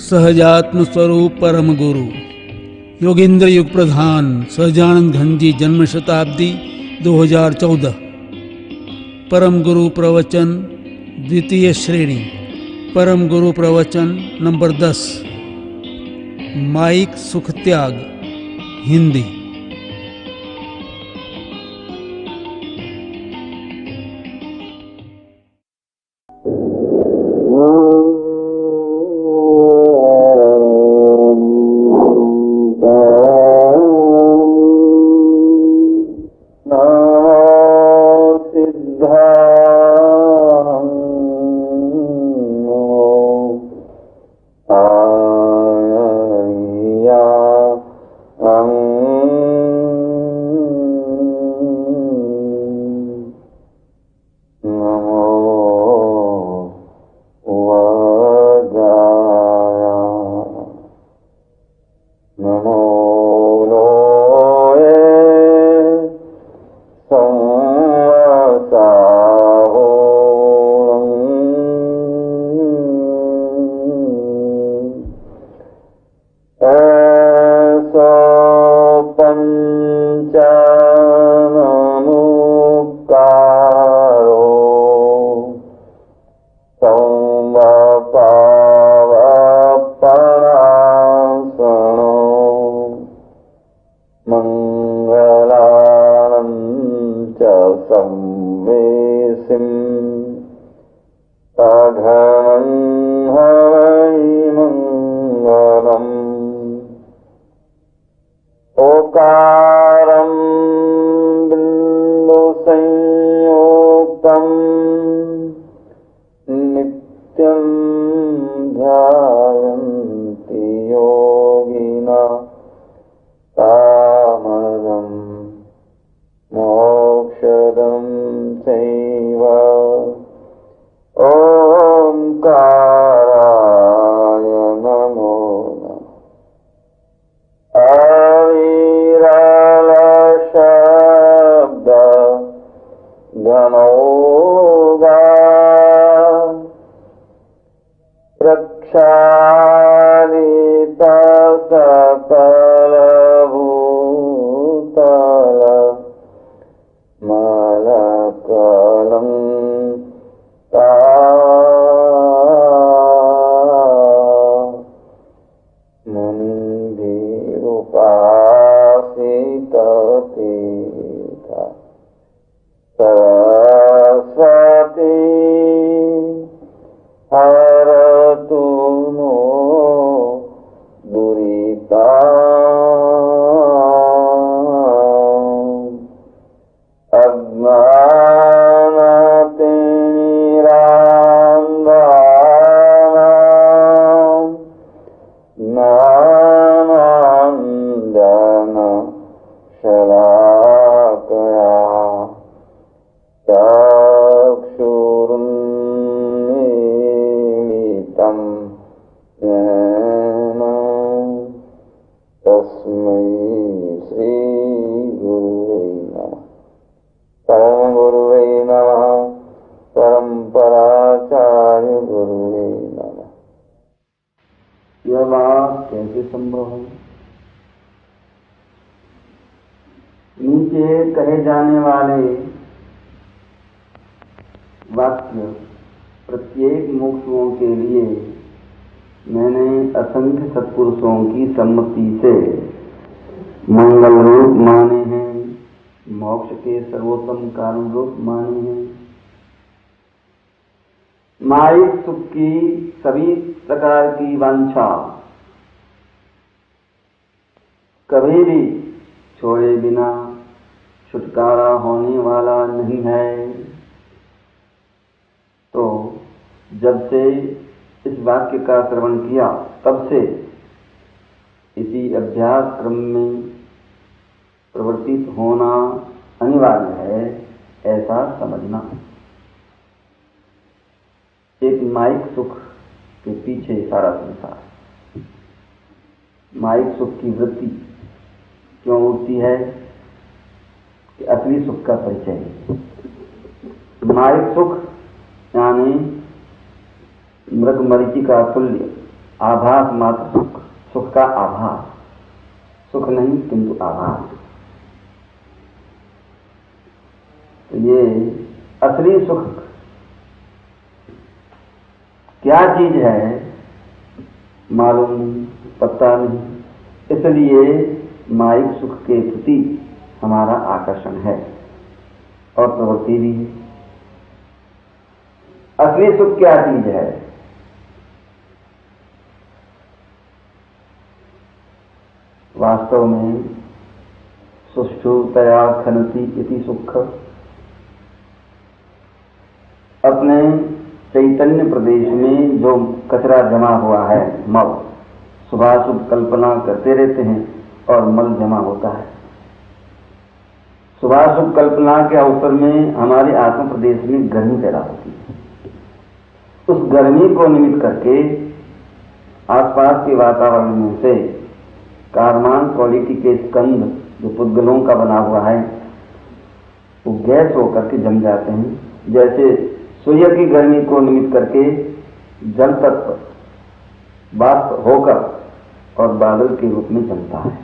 सहजात्म स्वरूप परम गुरु योगेंद्र युग प्रधान सहजानंद घंजी जन्म शताब्दी 2014। परम गुरु प्रवचन द्वितीय श्रेणी। परम गुरु प्रवचन नंबर 10। माइक सुख त्याग, हिंदी। यह बात कैसे संभव है? नीचे कहे जाने वाले वाक्य प्रत्येक मुमुक्षुओं के लिए मैंने असंख्य सत्पुरुषों की सम्मति से मंगल रूप माने हैं, मोक्ष के सर्वोत्तम कारण रूप माने हैं। माइक सुख की सभी प्रकार की वांछा कभी भी छोड़े बिना छुटकारा होने वाला नहीं है। तो जब से इस वाक्य का श्रवण किया तब से इसी अभ्यास क्रम में प्रवर्तित होना अनिवार्य है, ऐसा समझना। एक माइक सुख के पीछे सारा संसार। माइक सुख की वृत्ति क्यों होती है कि असली सुख का परिचय है। माइक सुख यानी मृग मरीचि का तुल्य आभास मात्र सुख, सुख का आभास, सुख नहीं किंतु आभास। तो ये असली सुख क्या चीज है मालूम नहीं, पता नहीं। इसलिए माइक सुख के प्रति हमारा आकर्षण है और प्रवृत्ति भी है। असली सुख क्या चीज है? वास्तव में सुष्ठुतया खनति इति सुख, अपने चैतन्य प्रदेश में जो कचरा जमा हुआ है, मल, शुभाशुभ कल्पना करते रहते हैं और मल जमा होता है। शुभाशुभ कल्पना के अवसर में हमारे आत्म प्रदेश में गर्मी पैदा होती है। उस गर्मी को निमित्त करके आसपास के वातावरण में से कारमान क्वालिटी के स्कंद जो पुद्गलों का बना हुआ है वो गैस होकर के जम जाते हैं। जैसे सूर्य की गर्मी को निमित्त करके जल तत्व वाष्प होकर और बादल के रूप में जमता है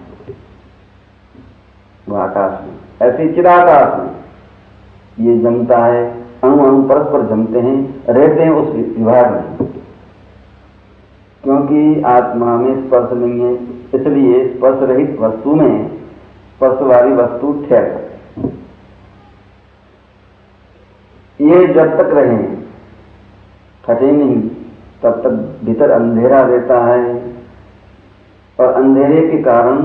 वह आकाश में, ऐसे चिराकाश में ये जमता है। अणु अणु परस्पर जमते हैं, रहते हैं उस विभाग में, क्योंकि आत्मा में स्पर्श नहीं है, इसलिए स्पर्श रहित वस्तु में स्पर्श वाली वस्तु ठहर सकती। ये जब तक रहे फटे नहीं तब तक भीतर अंधेरा रहता है और अंधेरे के कारण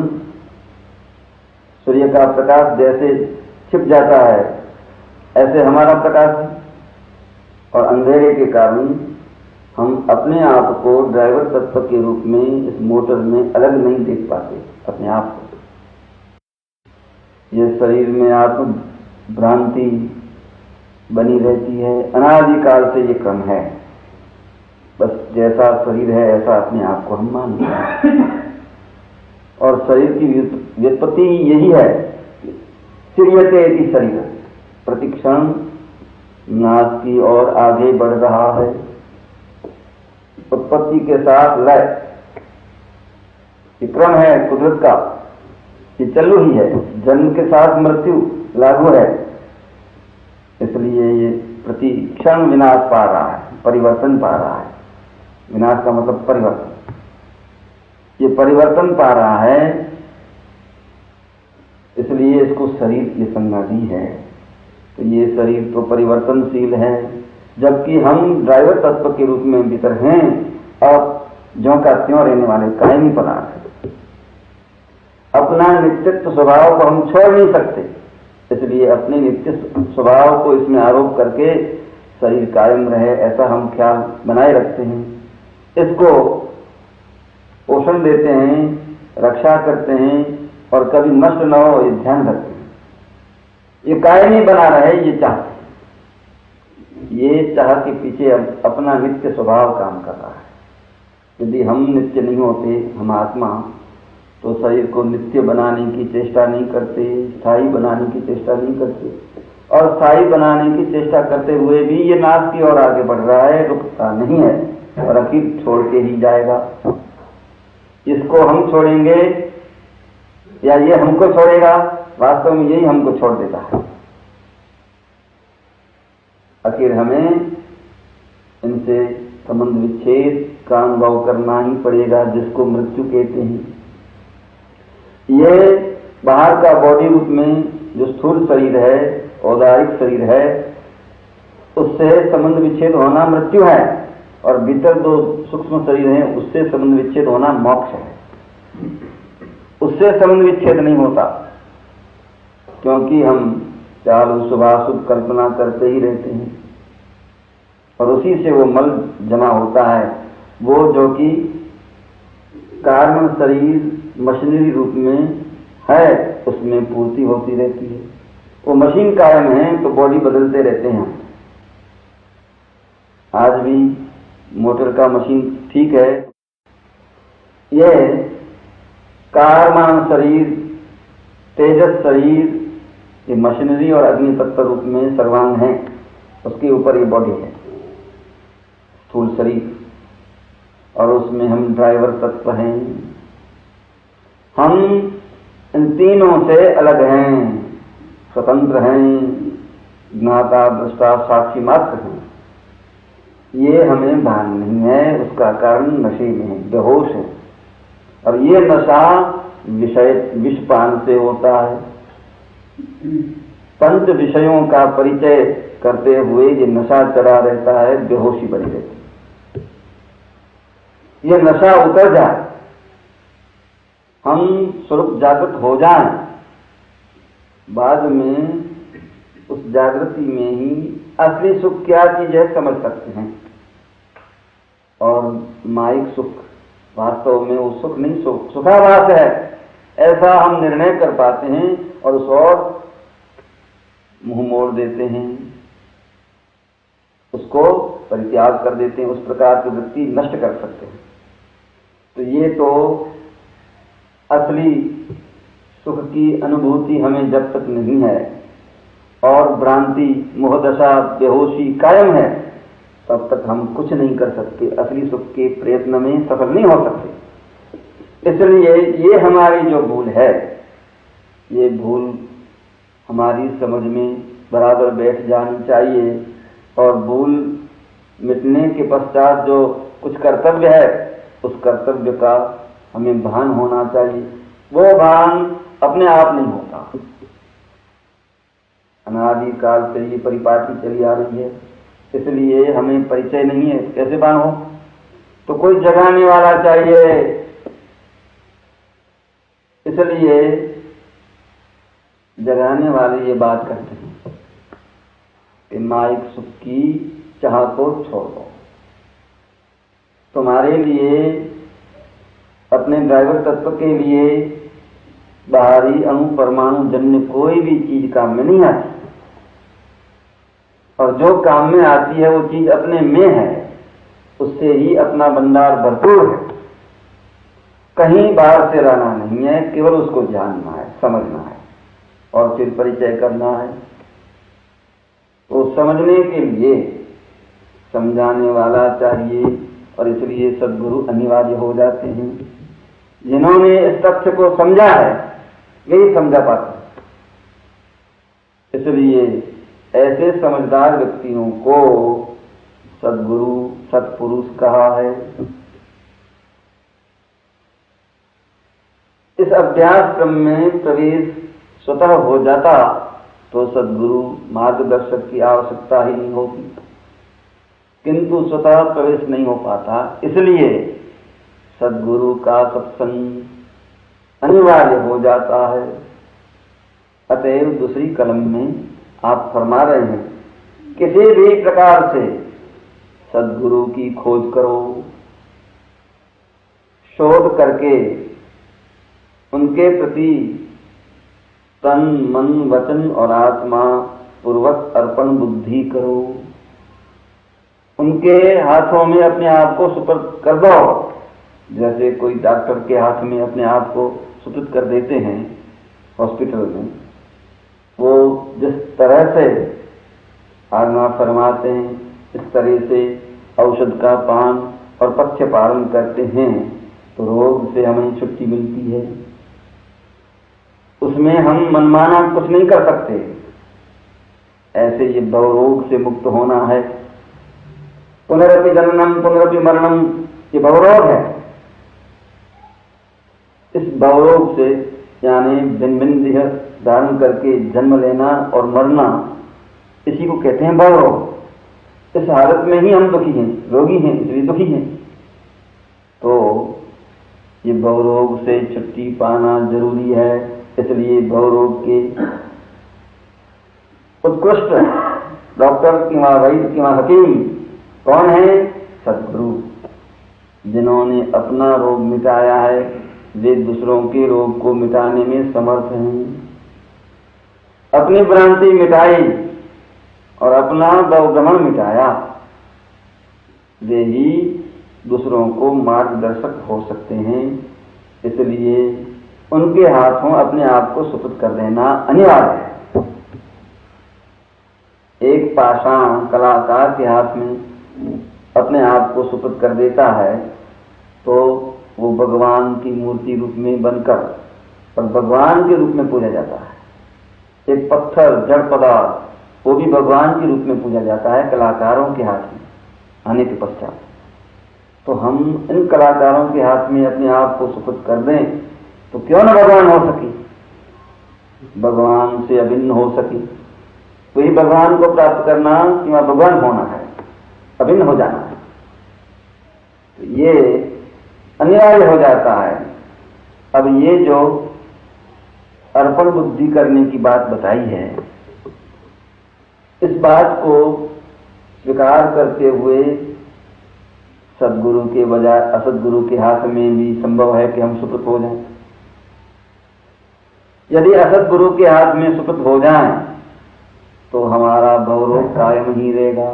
सूर्य का प्रकाश जैसे छिप जाता है ऐसे हमारा प्रकाश है। और अंधेरे के कारण हम अपने आप को ड्राइवर तत्व के रूप में इस मोटर में अलग नहीं देख पाते अपने आप को। ये शरीर में आत्म भ्रांति बनी रहती है, अनादिकाल से ये क्रम है। बस जैसा शरीर है ऐसा अपने आप को हम मानते हैं। और शरीर की व्युत्पत्ति यही है, सीरियते इति शरीर, प्रतिक्षण नाश की ओर आगे बढ़ रहा है। उत्पत्ति के साथ लय, ये क्रम है कुदरत का, ये चालू ही है। जन्म के साथ मृत्यु लागू है, इसलिए ये प्रति क्षण विनाश पा रहा है, परिवर्तन पा रहा है। विनाश का मतलब परिवर्तन, ये परिवर्तन पा रहा है, इसलिए इसको शरीर की संज्ञा दी है। तो ये शरीर तो परिवर्तनशील है, जबकि हम ड्राइवर तत्व के रूप में भीतर हैं और ज्यों का त्यों रहने वाले कायमी पदार्थ है। अपना नित्यत्व स्वभाव को हम छोड़ नहीं सकते, इसलिए अपने नित्य स्वभाव को इसमें आरोप करके शरीर कायम रहे ऐसा हम ख्याल बनाए रखते हैं। इसको पोषण देते हैं, रक्षा करते हैं और कभी नष्ट न हो ये ध्यान रखते हैं। ये कायमी बना रहे ये चाहते हैं। ये चाह के पीछे अपना नित्य स्वभाव काम कर रहा है। यदि हम नित्य नहीं होते, हम आत्मा, तो शरीर को नित्य बनाने की चेष्टा नहीं करते, स्थायी बनाने की चेष्टा नहीं करते। और स्थायी बनाने की चेष्टा करते हुए भी ये नाश की ओर आगे बढ़ रहा है, रुकता नहीं है और आखिर छोड़ के ही जाएगा। इसको हम छोड़ेंगे या ये हमको छोड़ेगा? वास्तव में यही हमको छोड़ देता है। आखिर हमें इनसे संबंध विच्छेद का अनुभव करना ही पड़ेगा, जिसको मृत्यु कहते हैं। ये बाहर का बॉडी रूप में जो स्थूल शरीर है, औदारिक शरीर है, उससे संबंध विच्छेद होना मृत्यु है, और भीतर दो सूक्ष्म शरीर हैं उससे संबंध विच्छेद होना मोक्ष है। उससे संबंध विच्छेद नहीं होता, क्योंकि हम चालू शुभाशुभ कल्पना करते ही रहते हैं और उसी से वो मल जमा होता है। वो जो कि कारण शरीर मशीनरी रूप में है, उसमें पूर्ति होती रहती है। वो मशीन कायम है तो बॉडी बदलते रहते हैं। आज भी मोटर का मशीन ठीक है, यह कारमान शरीर, तेजस शरीर, ये मशीनरी और अग्नि तत्व रूप में सर्वांग है, उसके ऊपर ये बॉडी है, स्थूल शरीर। और उसमें हम ड्राइवर तत्व हैं। हम इन तीनों से अलग हैं, स्वतंत्र हैं, ज्ञाता दृष्टा साक्षी मात्र हैं। ये हमें भान नहीं है, उसका कारण नशे में है, बेहोश है। और ये नशा विषपान से होता है। पंच विषयों का परिचय करते हुए ये नशा चढ़ा रहता है, बेहोशी बनी रहती है। ये नशा उतर जाए, हम स्वरूप जागृत हो जाएं, बाद में उस जागृति में ही असली सुख क्या चीज है समझ सकते हैं। और माइक सुख वास्तव में वो सुख नहीं, सुखाभास है, ऐसा हम निर्णय कर पाते हैं और उस और मुंह मोड़ देते हैं, उसको परित्याग कर देते हैं, उस प्रकार की वृत्ति नष्ट कर सकते हैं। तो ये तो असली सुख की अनुभूति हमें जब तक नहीं है और भ्रांति मोहदशा बेहोशी कायम है, तब तक हम कुछ नहीं कर सकते, असली सुख के प्रयत्न में सफल नहीं हो सकते। इसलिए ये हमारी जो भूल है, ये भूल हमारी समझ में बराबर बैठ जानी चाहिए। और भूल मिटने के पश्चात जो कुछ कर्तव्य है, उस कर्तव्य का हमें भान होना चाहिए। वो भान अपने आप नहीं होता, अनादि काल से ये परिपाटी चली आ रही है, इसलिए हमें परिचय नहीं है, कैसे भान हो? तो कोई जगाने वाला चाहिए। इसलिए जगाने वाले ये बात कहते हैं कि माइक सुख की चाह को छोड़ दो। तुम्हारे लिए, अपने ड्राइवर तत्व के लिए बाहरी अणु परमाणु जन्य कोई भी चीज काम में नहीं आती, और जो काम में आती है वो चीज अपने में है, उससे ही अपना भंडार भरपूर है। कहीं बाहर से लाना नहीं है, केवल उसको जानना है, समझना है और फिर परिचय करना है। तो समझने के लिए समझाने वाला चाहिए, और इसलिए सद्गुरु अनिवार्य हो जाते हैं। जिन्होंने इस तथ्य को समझा है, यही समझा पाते हैं। इसलिए ऐसे समझदार व्यक्तियों को सद्गुरु सत्पुरुष कहा है। इस अभ्यास क्रम में प्रवेश स्वतः हो जाता तो सद्गुरु मार्गदर्शक की आवश्यकता ही नहीं होती, किंतु स्वतः प्रवेश नहीं हो पाता, इसलिए सद्गुरु का सत्संग अनिवार्य हो जाता है। अतएव दूसरी कलम में आप फरमा रहे हैं, किसी भी प्रकार से सद्गुरु की खोज करो, शोध करके उनके प्रति तन मन वचन और आत्मा पूर्वक अर्पण बुद्धि करो। उनके हाथों में अपने आप को सुपुर्द कर दो, जैसे कोई डॉक्टर के हाथ में अपने आप को सुपुर्द कर देते हैं हॉस्पिटल में। वो जिस तरह से आज्ञा फरमाते हैं, इस तरह से औषध का पान और पथ्य पालन करते हैं, तो रोग से हमें छुट्टी मिलती है। उसमें हम मनमाना कुछ नहीं कर सकते। ऐसे ये भवरोग से मुक्त होना है। पुनरपि जननम पुनरपि मरणम, ये भवरोग है। इस भवरोग से, यानी भिन्न भिन्न देह धारण करके जन्म लेना और मरना, इसी को कहते हैं भवरोग। इस हालत में ही हम दुखी हैं, रोगी हैं, इसलिए दुखी हैं। तो ये भवरोग से छुट्टी पाना जरूरी है। इसलिए भवरोग के उत्कृष्ट डॉक्टर किंवा वैद्य किंवा हकीम कौन है? सद्गुरु। जिन्होंने अपना रोग मिटाया है, वे दूसरों के रोग को मिटाने में समर्थ हैं। अपनी भ्रांति मिटाई और अपना भवभ्रमण मिटाया, वे ही दूसरों को मार्गदर्शक हो सकते हैं। इसलिए उनके हाथों अपने आप को सुपुर्द कर देना अनिवार्य है। एक पाषाण कलाकार के हाथ में अपने आप को सुपुर्द कर देता है तो वो भगवान की मूर्ति रूप में बनकर और भगवान के रूप में पूजा जाता है। एक पत्थर जड़ पदार्थ वो भी भगवान के रूप में पूजा जाता है कलाकारों के हाथ में आने के पश्चात। तो हम इन कलाकारों के हाथ में अपने आप को सुपुर्द कर दें तो क्यों न भगवान हो सके, भगवान से अभिन्न हो सके। वही भगवान को प्राप्त करना कि वह भगवान होना है, अभिन्न हो जाना है। तो ये अनिवार्य हो जाता है। अब ये जो अर्पण बुद्धि करने की बात बताई है, इस बात को स्वीकार करते हुए सद्गुरु के बजाय असद्गुरु के हाथ में भी संभव है कि हम सुपुर्द हो जाएं। यदि असद्गुरु के हाथ में सुपुर्द हो जाएं तो हमारा गौरव कायम ही रहेगा।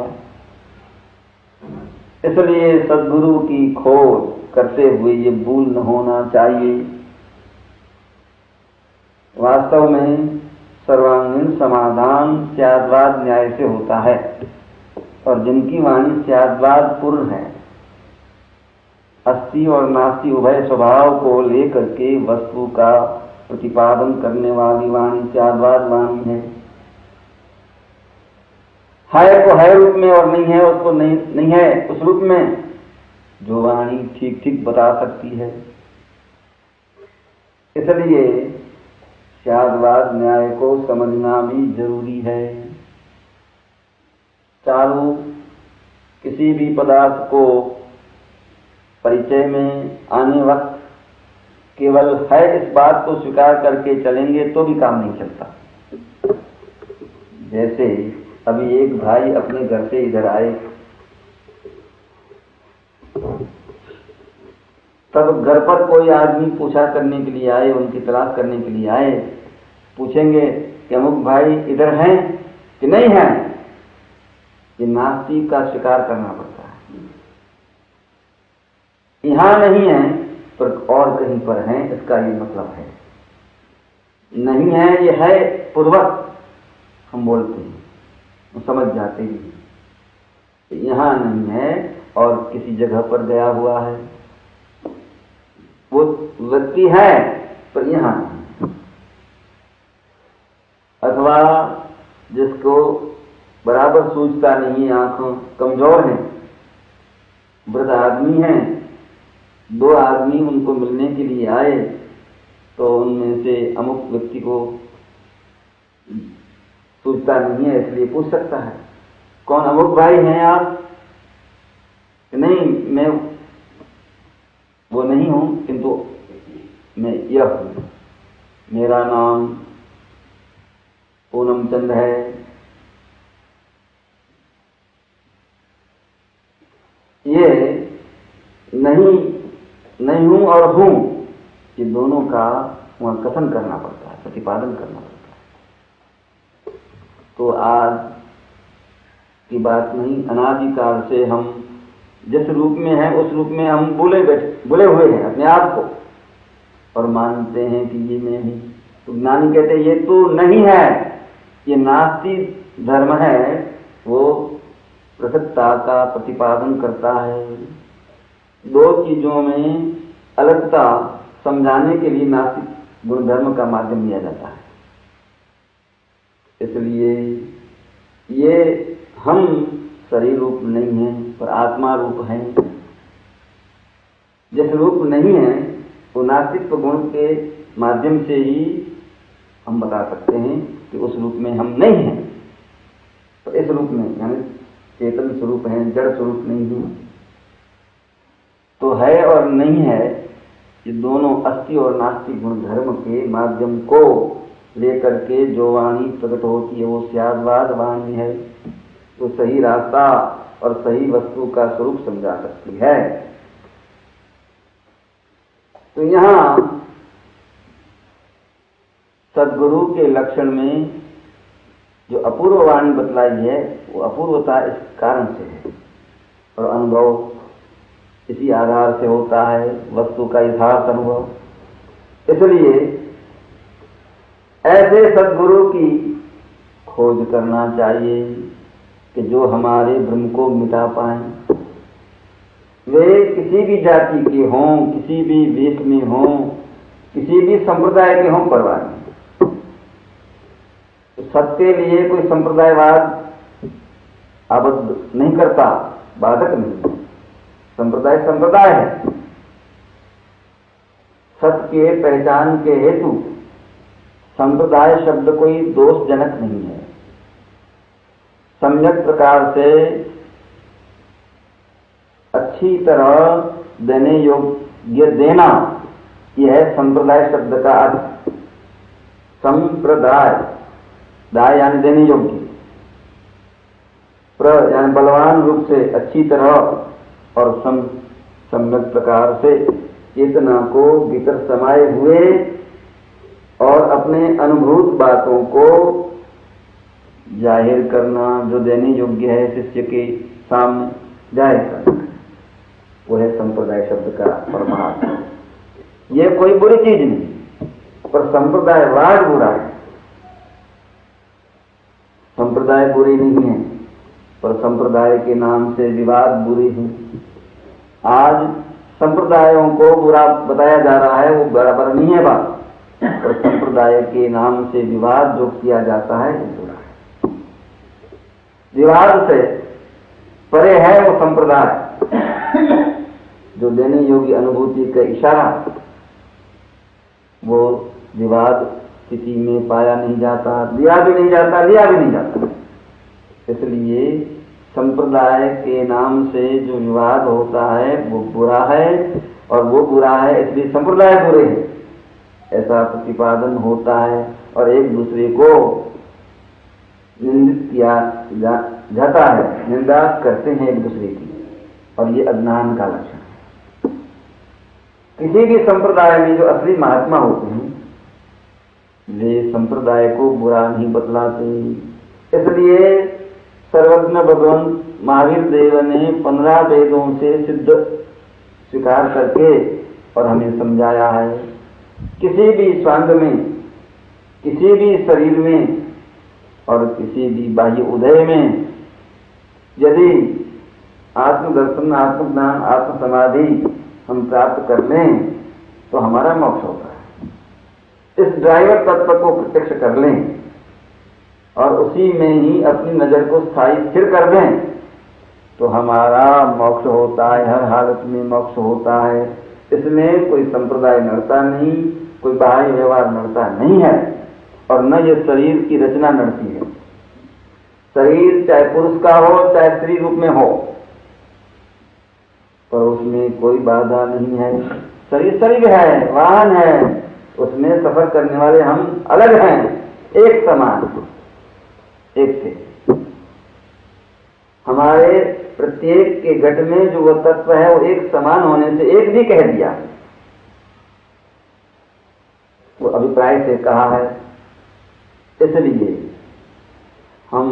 इसलिए सद्गुरु की खोज करते हुए ये भूल न होना चाहिए। वास्तव में सर्वांगीण समाधान स्याद्वाद न्याय से होता है और जिनकी वाणी स्याद्वाद पूर्ण है, अस्ति और नास्ति उभय स्वभाव को लेकर के वस्तु का प्रतिपादन करने वाली वाणी स्याद्वाद वाणी है। को है रूप में और नहीं है उसको नहीं है उस रूप में, जो वाणी ठीक ठीक बता सकती है। इसलिए स्याद्वाद न्याय को समझना भी जरूरी है। चालू किसी भी पदार्थ को परिचय में आने वक्त केवल है इस बात को स्वीकार करके चलेंगे तो भी काम नहीं चलता। जैसे अभी एक भाई अपने घर से इधर आए, तब घर पर कोई आदमी पूछा करने के लिए आए, उनकी तलाश करने के लिए आए, पूछेंगे कि अमुक भाई इधर हैं कि नहीं हैं। ये नास्ति का स्वीकार करना पड़ता है। यहां नहीं है पर और कहीं पर हैं, इसका ये मतलब है। नहीं है ये है पूर्वक हम बोलते हैं, समझ जाते हैं। यहां नहीं है और किसी जगह पर गया हुआ है, वो व्यक्ति है पर यहां नहीं। अथवा जिसको बराबर सूझता नहीं, आंखों कमजोर है, वृद्ध आदमी है, दो आदमी उनको मिलने के लिए आए तो उनमें से अमुक व्यक्ति को सूझता नहीं है, इसलिए पूछ सकता है कौन अमुक भाई हैं आप? नहीं, मैं वो नहीं हूं, किंतु मैं यह हूं, मेरा नाम पूनम चंद है। ये नहीं हूं और हूं, ये दोनों का वहां कथन करना पड़ता है, प्रतिपादन करना पड़ता है। तो आज की बात नहीं, अनादिकाल से हम जिस रूप में हैं उस रूप में हम भूले हुए हैं अपने आप को और मानते हैं कि ये मैं हूं। तो ज्ञानी कहते हैं ये तो नहीं है, ये नास्ति धर्म है, वो पृथकता का प्रतिपादन करता है। दो चीजों में अलगता समझाने के लिए नास्तिक गुणधर्म का माध्यम लिया जाता है। इसलिए ये हम शरीर रूप नहीं है पर आत्मा रूप है। जिस रूप नहीं है वो नास्तिक गुण के माध्यम से ही हम बता सकते हैं कि उस रूप में हम नहीं हैं। तो इस रूप में यानी चेतन स्वरूप है, जड़ स्वरूप नहीं है। तो है और नहीं है, ये दोनों अस्थि और नास्तिक गुण धर्म के माध्यम को लेकर के जो वाणी प्रकट होती है वो स्याद्वाद वाणी है। तो सही रास्ता और सही वस्तु का स्वरूप समझा सकती है। तो यहां सद्गुरु के लक्षण में जो अपूर्व वाणी बतलाई है वो अपूर्वता इस कारण से है और अनुभव इसी आधार से होता है, वस्तु का यथार्थ अनुभव। इसलिए ऐसे सद्गुरु की खोज करना चाहिए कि जो हमारे भ्रम को मिटा पाए। वे किसी भी जाति के हों, किसी भी देश में हों, किसी भी संप्रदाय के हों, परवाह नहीं। तो सबके लिए कोई संप्रदायवाद आबद्ध नहीं करता, बाधक नहीं। संप्रदाय संप्रदाय है। सत्य के पहचान के हेतु संप्रदाय शब्द कोई दोषजनक नहीं है। सम्यक प्रकार से अच्छी तरह देने योग्य देना, यह है संप्रदाय शब्द का अर्थ। संप्रदाय, दाय यानी देने योग्य, प्र यानी बलवान रूप से, अच्छी तरह, और सम्यक प्रकार से चेतना को भीतर समाये हुए और अपने अनुभूत बातों को जाहिर करना, जो देने योग्य है शिष्य के सामने जाहिर करना, वो है संप्रदाय शब्द का परमार्थ। ये कोई बुरी चीज नहीं, पर संप्रदायवाद बुरा है। संप्रदाय बुरी नहीं है, पर संप्रदाय के नाम से विवाद बुरी है। आज संप्रदायों को बुरा बताया जा रहा है, वो बराबर नहीं है बात, पर संप्रदाय के नाम से विवाद जो किया जाता है वो बुरा है। विवाद से परे है वो संप्रदाय जो देने योग्य अनुभूति का इशारा, वो विवाद किसी में पाया नहीं जाता, दिया भी नहीं जाता, लिया भी नहीं जाता। इसलिए संप्रदाय के नाम से जो विवाद होता है वो बुरा है, और वो बुरा है इसलिए संप्रदाय बुरे हैं, ऐसा प्रतिपादन होता है। और एक दूसरे को निंदित किया जाता है, निंदा करते हैं एक दूसरे की, और ये अज्ञान का लक्षण है। किसी भी संप्रदाय में जो असली महात्मा होते हैं वे संप्रदाय को बुरा नहीं बतलाते। इसलिए सर्वज्ञ भगवान महावीर देव ने 15 वेदों से सिद्ध स्वीकार करके और हमें समझाया है, किसी भी स्वांग में, किसी भी शरीर में और किसी भी बाह्य उदय में यदि आत्मदर्शन, आत्मज्ञान, आत्म समाधि हम प्राप्त कर लें तो हमारा मोक्ष होता है। इस ड्राइवर तत्व को प्रत्यक्ष कर लें और उसी में ही अपनी नजर को स्थायी स्थिर कर दें तो हमारा मोक्ष होता है, हर हालत में मोक्ष होता है। इसमें कोई संप्रदाय नड़ता नहीं, कोई बाह्य व्यवहार नड़ता नहीं है, और न ये शरीर की रचना नड़ती है। शरीर चाहे पुरुष का हो चाहे स्त्री रूप में हो, पर उसमें कोई बाधा नहीं है। शरीर शरीर है, वाहन है, उसमें सफर करने वाले हम अलग हैं, एक समान, एक थे। हमारे प्रत्येक के घट में जो वह तत्व है वो एक समान होने से एक भी कह दिया, वो अभिप्राय से कहा है। इसलिए हम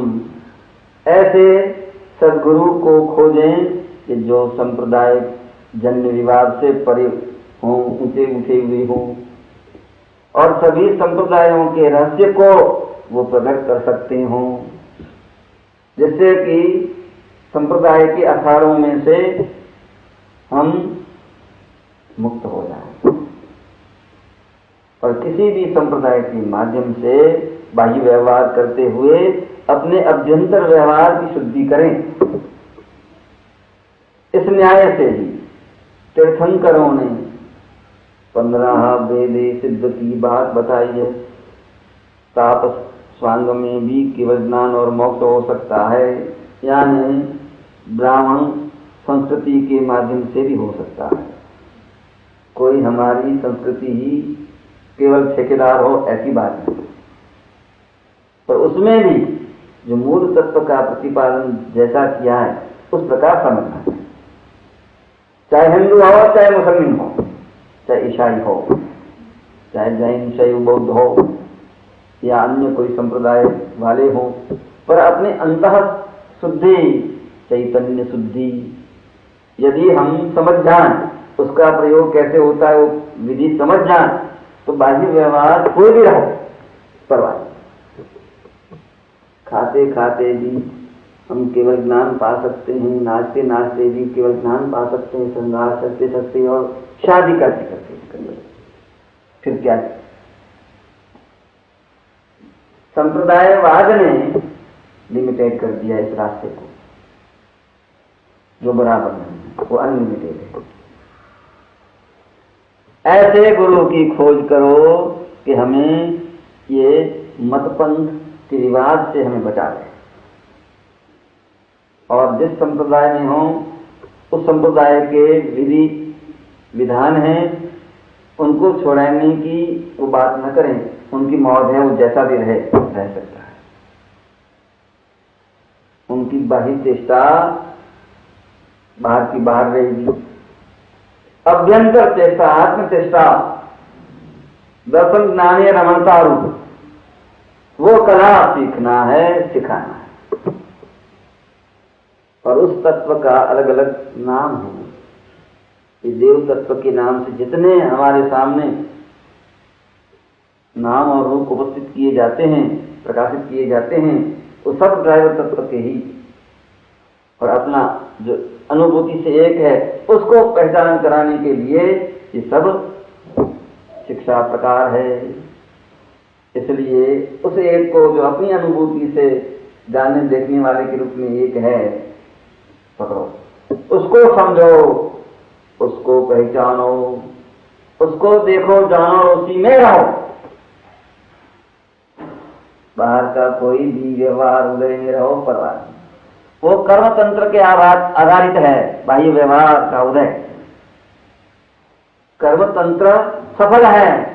ऐसे सद्गुरु को खोजें कि जो संप्रदाय जन्य विवाद से परे हों, ऊंचे उठे हुए हों, और सभी संप्रदायों के रहस्य को वो प्रकट कर सकते हों, जिससे कि संप्रदाय के अखाड़ों में से हम मुक्त हो जाएं और किसी भी संप्रदाय के माध्यम से बाह्य व्यवहार करते हुए अपने अभ्यंतर व्यवहार की शुद्धि करें। इस न्याय से ही तीर्थंकरों ने 15 वेदे सिद्ध की बात बताई है। तापस स्वांग में भी केवल ज्ञान और मोक्ष हो सकता है, यानी ब्राह्मण संस्कृति के माध्यम से भी हो सकता है। कोई हमारी संस्कृति ही केवल ठेकेदार हो ऐसी बात नहीं, पर उसमें भी जो मूल तत्व का प्रतिपादन जैसा किया है उस प्रकार समझना है। चाहे हिंदू हो, चाहे मुसलमान हो, चाहे ईसाई हो, चाहे जैन, शैव, बौद्ध हो या अन्य कोई संप्रदाय वाले हो, पर अपने अंतः शुद्धि, चैतन्य शुद्धि यदि हम समझ जाएं, उसका प्रयोग कैसे होता है वो विधि समझ जाएं, तो बाह्य व्यवहार कोई भी रहो परवाह। खाते खाते भी हम केवल ज्ञान पा सकते हैं, नाचते नाचते भी केवल ज्ञान पा सकते हैं, श्रृंगार करते सकते और शादी करते करते फिर क्या? संप्रदायवाद ने लिमिटेड कर दिया इस रास्ते को, जो बराबर नहीं है, वो अनलिमिटेड है। ऐसे गुरु की खोज करो कि हमें ये मतपंथ के रिवाज से हमें बचा ले, और जिस संप्रदाय में हो उस संप्रदाय के विधि विधान हैं उनको छोड़ने की वो बात न करें, उनकी मौज है, वो जैसा भी रह सकता है। उनकी बाह्य चेष्टा बाहर की बाहर रहेगी, अभ्यंतर चेष्टा, आत्म चेष्टा, दर्शन ज्ञान रमणतारू, वो कला सीखना है, सिखाना है। और उस तत्व का अलग अलग नाम है। ये देव तत्व के नाम से जितने हमारे सामने नाम और रूप उपस्थित किए जाते हैं, प्रकाशित किए जाते हैं, वो सब ड्राइवर तत्व के ही, और अपना जो अनुभूति से एक है उसको पहचान कराने के लिए ये सब शिक्षा प्रकार है। इसलिए उस एक को जो अपनी अनुभूति से जानने देखने वाले के रूप में एक है, पकड़ो, उसको समझो, उसको पहचानो, उसको देखो, जानो, उसी में रहो। बाहर का कोई भी व्यवहार उदय में रहो, परवाह नहीं। वो कर्म तंत्र के आधारित है, बाह्य व्यवहार का उदय। कर्म तंत्र सफल है,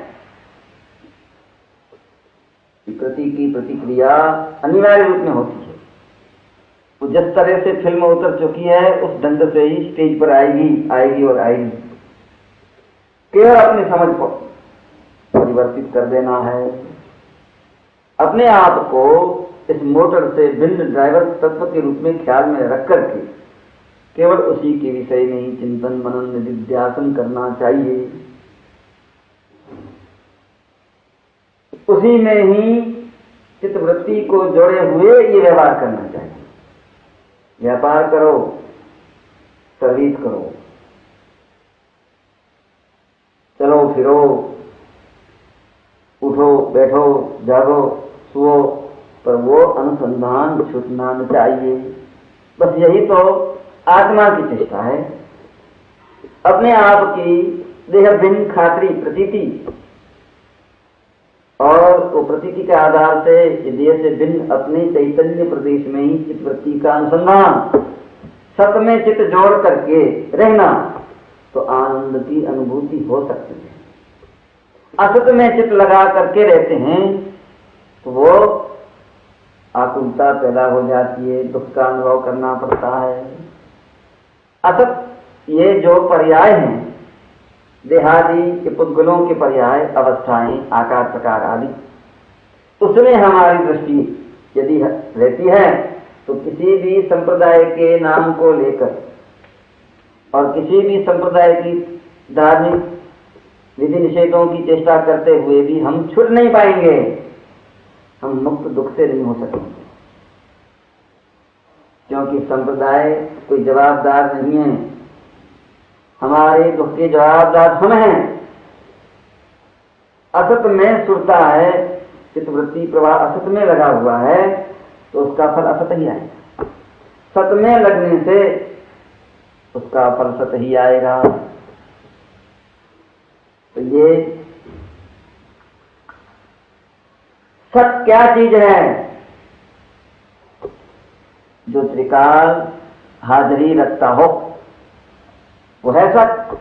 प्रति की प्रतिक्रिया अनिवार्य रूप में होती है। वो जिस तरह से फिल्म उतर चुकी है उस ढंग से ही स्टेज पर आएगी और आएगी। केवल अपनी समझ को परिवर्तित कर देना है, अपने आप को इस मोटर से भिन्न ड्राइवर तत्व के रूप में ख्याल में रख करके केवल उसी के विषय में ही चिंतन मनन निधिध्यासन करना चाहिए। उसी में ही चित्तवृत्ति को जोड़े हुए ये व्यवहार करना चाहिए। व्यापार करो, सर्विस करो, चलो फिरो, उठो बैठो जागो सुओ, पर वो अनुसंधान छूटना न चाहिए। बस यही तो आत्मा की चेष्टा है, अपने आप की देह भिन्न खातरी प्रतीति, और वो प्रतीति के आधार से देह से भिन्न अपने चैतन्य प्रदेश में ही चित्तवृत्ति का अनुसंधान, सत में चित्त जोड़ करके रहना, तो आनंद की अनुभूति हो सकती है। असत में चित्त लगा करके रहते हैं तो वो आकुलता पैदा हो जाती है, दुख का अनुभव करना पड़ता है। असत ये जो पर्याय हैं, देहादि के पुद्गलों के पर्याय, अवस्थाएं, आकार प्रकार आदि, उसमें हमारी दृष्टि यदि रहती है तो किसी भी संप्रदाय के नाम को लेकर और किसी भी संप्रदाय की धार्मिक विधि निषेधों की चेष्टा करते हुए भी हम छूट नहीं पाएंगे, हम मुक्त दुख से नहीं हो सकेंगे। क्योंकि संप्रदाय कोई जवाबदार नहीं है, हमारे दुख के जवाबदार हम हैं। असत में सुरता है, चित्तवृत्ति प्रवाह असत में लगा हुआ है, तो उसका फल असत ही आएगा। सत में लगने से उसका फल सत ही आएगा। तो ये सत क्या चीज है? जो त्रिकाल हाजिरी रखता हो वो है सत।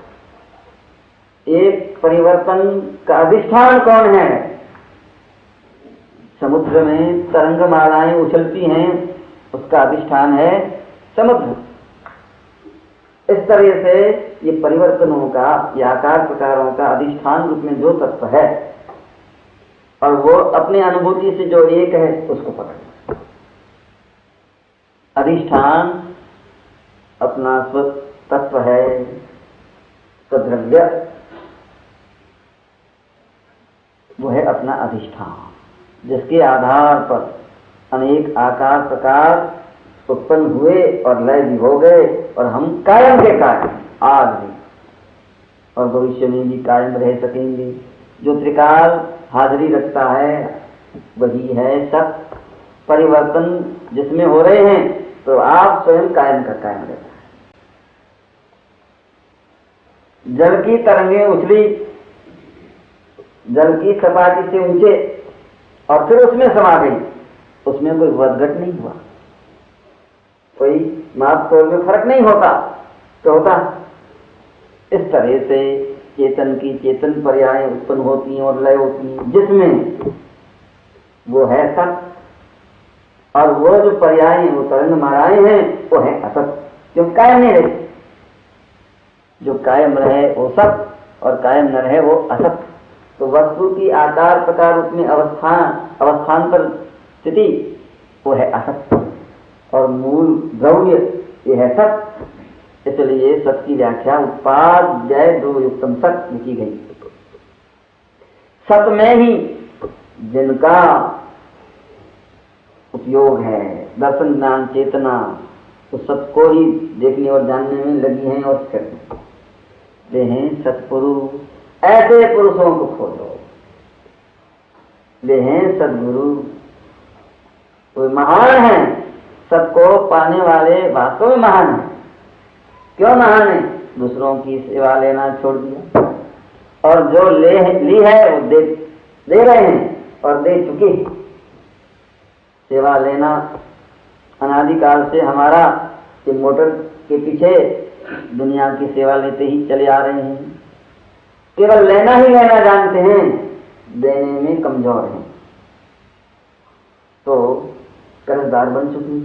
एक परिवर्तन का अधिष्ठान कौन है? समुद्र में तरंगमालाएं उछलती हैं, उसका अधिष्ठान है समुद्र। इस तरह से ये परिवर्तनों का, ये आकार प्रकारों का अधिष्ठान रूप में जो तत्व है और वो अपने अनुभूति से जो एक है उसको पकड़ना। अधिष्ठान अपना स्व तत्व है, स्वद्रव्य, वो है अपना अधिष्ठान, जिसके आधार पर अनेक आकार प्रकार उत्पन्न हुए और लय भी हो गए और हम कायम के कायम आज भी और भविष्य में भी कायम रह सकेंगे। जो त्रिकाल हाजिरी रखता है वही है सब। परिवर्तन जिसमें हो रहे हैं तो आप स्वयं कायम का कायम रहता है। जल की तरंगें उछली, जल की सपाटी से ऊंचे और फिर उसमें समा गई, उसमें कोई वदघट नहीं हुआ, कोई माप तोल में फर्क नहीं होता तो होता। इस तरह से चेतन की चेतन पर्याय उत्पन्न होती हैं और लय होती हैं, जिसमें वो है सत और वो जो पर्याय वो तरंग माराए हैं वो है असत, जो कायम नहीं रहे। जो कायम रहे वो सत और कायम न रहे वो असत। तो वस्तु की आकार प्रकार रूप में अवस्थान पर स्थिति वो है असत और मूल द्रव्य ये है सत। इसलिए सत की व्याख्या उत्पाद जय ध्रुव युक्तम सत लिखी गई। सत में ही जिनका उपयोग है दर्शन ज्ञान चेतना, तो सत को ही देखने और जानने में लगी हैं और करते हैं सतपुरुष। ऐसे पुरुषों को खोजो, वे हैं सदगुरु। कोई महान है, सबको पाने वाले वास्तव में महान है। क्यों महान है? दूसरों की सेवा लेना छोड़ दिया और जो ली है वो दे रहे हैं और दे चुके। सेवा लेना अनादिकाल से हमारा कि मोटर के पीछे दुनिया की सेवा लेते ही चले आ रहे हैं। केवल लेना ही लेना जानते हैं, देने में कमजोर हैं, तो कर्जदार बन चुके।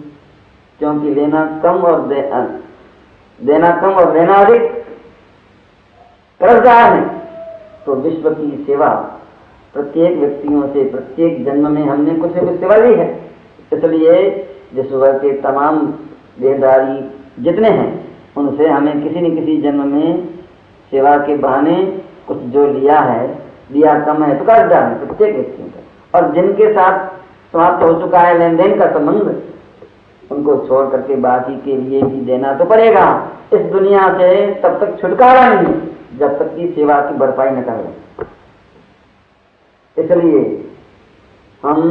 क्योंकि लेना कम और देना कम और लेना अधिक, कर्जदार है। तो विश्व की सेवा प्रत्येक व्यक्तियों से प्रत्येक जन्म में हमने कुछ न कुछ सेवा ली है। इसलिए विश्व के तमाम देहधारी जितने हैं उनसे हमें किसी न किसी जन्म में सेवा के बहाने कुछ जो लिया है, लिया कम है तो कर्जदार है प्रत्येक व्यक्तियों का। और जिनके साथ समाप्त हो चुका है लेन देन का संबंध, उनको छोड़ करके बाकी के लिए भी देना तो पड़ेगा। इस दुनिया से तब तक छुटकारा नहीं जब तक की सेवा की भरपाई न कर लें। इसलिए हम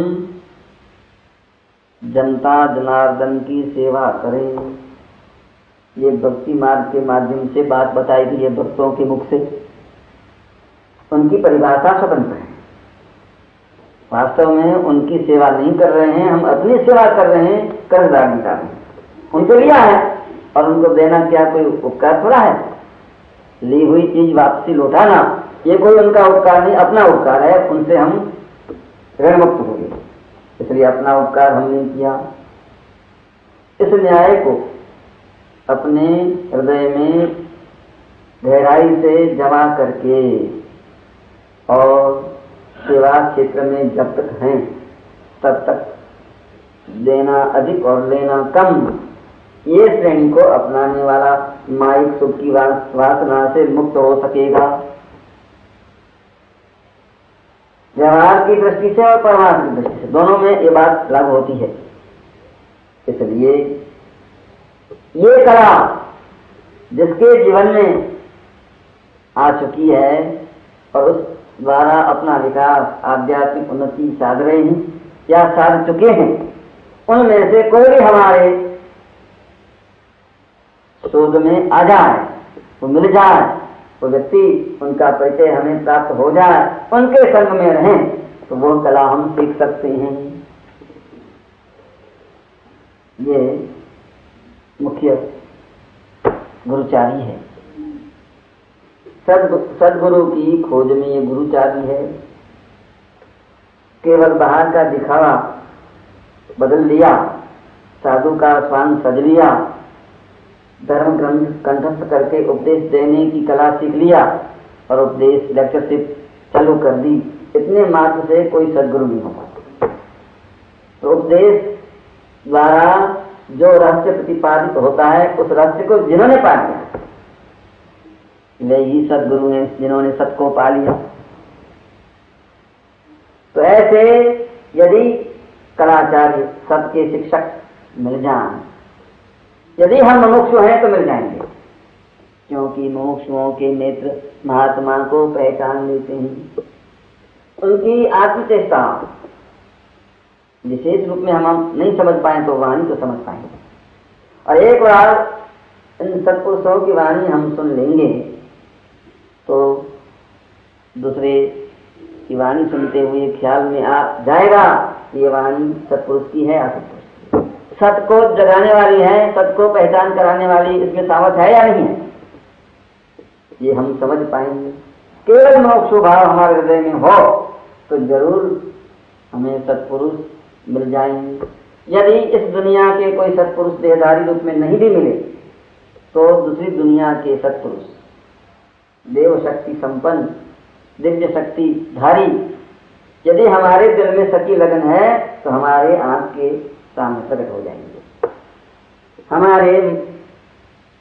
जनता जनार्दन की सेवा करें। ये भक्ति मार्ग के माध्यम से बात बताई गई है भक्तों के मुख से। उनकी परिभाषा स्वतंत्र है। वास्तव में उनकी सेवा नहीं कर रहे हैं, हम अपनी सेवा कर रहे हैं, कर्जदारी कर रहे हैं। उनको लिया है और उनको देना क्या कोई उपकार थोड़ा है? ली हुई चीज वापसी लौटाना ये कोई उनका उपकार नहीं, अपना उपकार है। उनसे हम ऋण मुक्त हो गए, इसलिए अपना उपकार हमने किया। इस न्याय को अपने हृदय में गहराई से जमा करके और सेवा क्षेत्र में जब तक हैं तब तक देना अधिक और लेना कम, ये श्रेणी को अपनाने वाला माइक सुख की वासना से मुक्त हो सकेगा। व्यवहार की दृष्टि से और परमार्थ की दृष्टि से दोनों में ये बात लागू होती है। इसलिए ये कला जिसके जीवन में आ चुकी है और उस द्वारा अपना विकास आध्यात्मिक उन्नति साध रहे हैं या साध चुके हैं, उनमें से कोई भी हमारे शोध में आ जाए, वो मिल जाए, वो व्यक्ति उनका परिचय हमें प्राप्त हो जाए, उनके संग में रहें, तो वो कला हम सीख सकते हैं। ये मुख्य गुरुचारी है। सदगुरु की खोज में ये गुरुचारी है। केवल बाहर का दिखावा बदल लिया, साधु का स्वांग सज लिया, धर्म ग्रंथ कंठस्थ करके उपदेश देने की कला सीख लिया और उपदेश लेक्चरशिप चालू कर दी, इतने मात्र से कोई सदगुरु नहीं हो पाता। तो उपदेश द्वारा जो रहस्य प्रतिपादित होता है उस रहस्य को जिन्होंने पा लिया वे ही सदगुरु हैं, जिन्होंने सत को पा लिया। तो ऐसे यदि कलाचार्य सत के शिक्षक मिल जाएं यदि हम मुमुक्षु हैं तो मिल जाएंगे, क्योंकि मुमुक्षुओं के नेत्र महात्मा को पहचान लेते हैं। उनकी आत्मचेष्टा विशेष रूप में हम नहीं समझ पाए तो वाणी तो समझ पाएंगे। और एक बार इन सत्पुरुषों की वाणी हम सुन लेंगे तो दूसरे की वाणी सुनते हुए ख्याल में आ जाएगा ये वाणी सत्पुरुष की है असत्पुरुष की। सत को जगाने वाली है, सत को पहचान कराने वाली इसमें सामर्थ है या नहीं है, ये हम समझ पाएंगे। केवल मोक्ष भाव हमारे हृदय में हो तो जरूर हमें सत्पुरुष मिल जाएंगे। यदि इस दुनिया के कोई सत्पुरुष देहधारी रूप में नहीं भी मिले तो दूसरी दुनिया के सत्पुरुष देव शक्ति संपन्न दिव्य शक्ति धारी यदि हमारे दिल में सच्ची लगन है तो हमारे आंख के सामने प्रकट हो जाएंगे। हमारे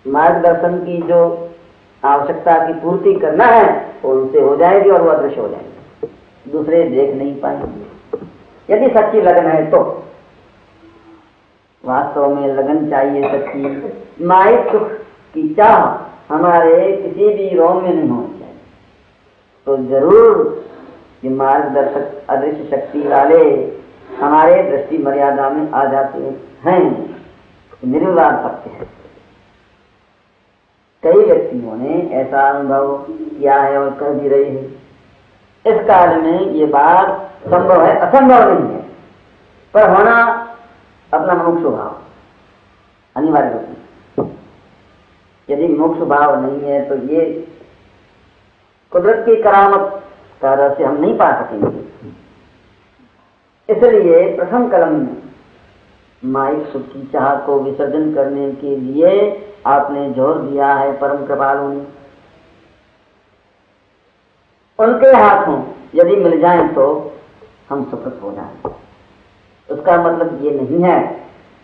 मार्गदर्शन की जो आवश्यकता की पूर्ति करना है वो उनसे हो जाएगी और वो अदृश्य हो जाएंगे, दूसरे देख नहीं पाएंगे। यदि सच्ची लगन है तो वास्तव में लगन चाहिए सच्ची। माइक सुख की चाह हमारे किसी भी रोम में नहीं होनी चाहिए, तो जरूर ये मार्गदर्शक अदृश्य शक्ति वाले हमारे दृष्टि मर्यादा में आ जाते हैं, निर्विवाद सत्य है। कई व्यक्तियों ने ऐसा अनुभव किया है और कर भी रहे हैं। इस काल में ये बात संभव है, असंभव नहीं है, पर होना अपना मुमुक्षु भाव अनिवार्य रूप में। यदि मुमुक्षु भाव नहीं है तो ये कुदरत की करामत का रहस्य हम नहीं पा सकेंगे। इसलिए प्रथम कलम में माइक सुख की चाह को विसर्जन करने के लिए आपने जोर दिया है परम कृपालु ने। उनके हाथों यदि मिल जाएं तो हम सुखद हो जाएं। उसका मतलब ये नहीं है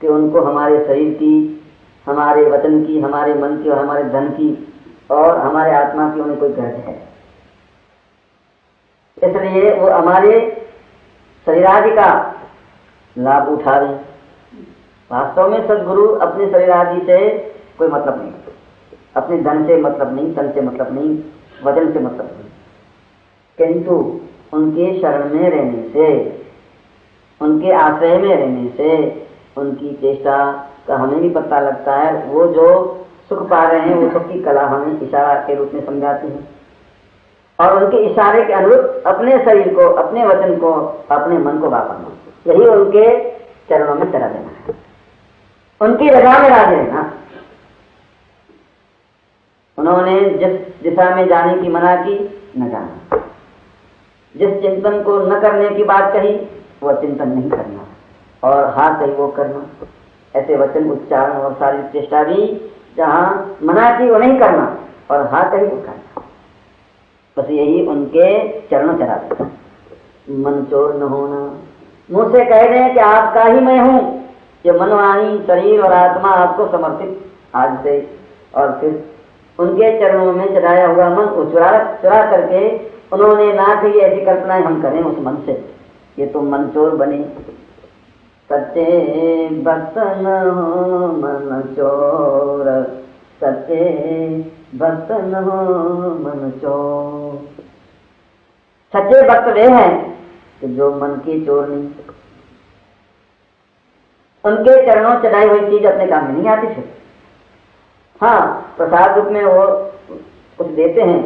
कि उनको हमारे शरीर की, हमारे वचन की, हमारे मन की और हमारे धन की और हमारे आत्मा की उन्हें कोई गर्ज है, इसलिए वो हमारे शरीरादि का लाभ उठा रहे। वास्तव में सदगुरु अपने शरीरादि से कोई मतलब नहीं, अपने धन से मतलब नहीं, तन से मतलब नहीं, वचन से मतलब नहीं, किंतु उनके शरण में रहने से, उनके आश्रय में रहने से उनकी चेष्टा का हमें भी पता लगता है। वो जो सुख पा रहे हैं वो सुख की कला हमें इशारा के रूप में समझाती है और उनके इशारे के अनुरूप अपने शरीर को, अपने वचन को, अपने मन को वापरना, यही उनके चरणों में चला देना है, उनकी रजा में राज रहना। उन्होंने जिस दिशा में जाने की मना की न जाना, जिस चिंतन को न करने की बात कही वह चिंतन नहीं करना और हाँ कही वो करना। ऐसे वचन उच्चारण और शारीरिक चेष्टा भी जहाँ मना की वो नहीं करना और हाँ कही वो करना। बस यही उनके चरणों चला देना। मन चोर न होना, मुंह से कह दें कि आपका ही मैं हूँ, ये मन, वाणी, शरीर और आत्मा आपको समर्पित आज से, और फिर उनके चरणों में चढ़ाया हुआ मन को चुरा करके उन्होंने ना कि ऐसी कल्पनाएं हम करें उस मन से, ये तो मन चोर बने। सच्चे भक्त न हो मन चोर, सच्चे भक्त न हो मन चोर। सच्चे भक्त वे हैं कि जो मन के चोर नहीं, उनके चरणों चढ़ाई हुई चीज अपने काम में नहीं आती फिर। हाँ, प्रसाद रूप में वो कुछ देते हैं